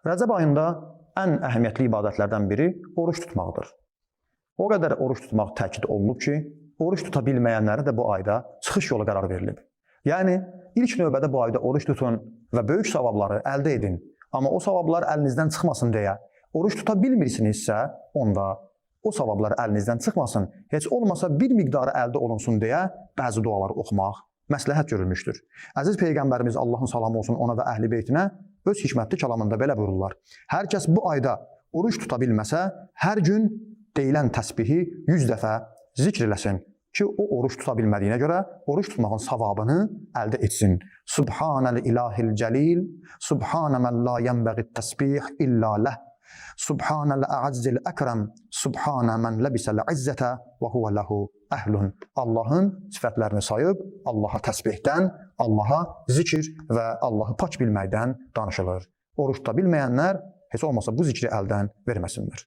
Rəcəb ayında ən əhəmiyyətli ibadətlərdən biri oruç tutmaqdır. O qədər oruç tutmaq təkid olunub ki, oruç tuta bilməyənlərə də bu ayda çıxış yolu qərar verilib. Yəni, ilk növbədə bu ayda oruç tutun və böyük savabları əldə edin. Amma o savablar əlinizdən çıxmasın deyə, oruç tuta bilmirsinizsə, onda o savablar əlinizdən çıxmasın, heç olmasa bir miqdarı əldə olunsun deyə bəzi duaları oxumaq məsləhət görülmüşdür. Əziz Peyğəmbərimiz Allahın salamı olsun ona və əhl-i beytinə öz hikmətli kəlamında belə buyururlar. Hər kəs bu ayda oruç tuta bilməsə, hər gün deyilən təsbihi 100 dəfə zikr eləsin ki, o oruç tuta bilmədiyinə görə oruç tutmağın savabını əldə etsin. Subhanəl ilahil cəlil, subhanə mən la yənbəğit təsbih illə ləh. Subhanəl əəzzil əkrəm, subhanə mən ləbisəl izzətə və huvə ləhu əhlun. Allahın sifətlərini sayıb, Allaha təsbihdən, Allaha zikir və Allahı pak bilməkdən danışılır. Oruç tuta bilməyənlər heç olmasa bu zikri əldən verməsinlər.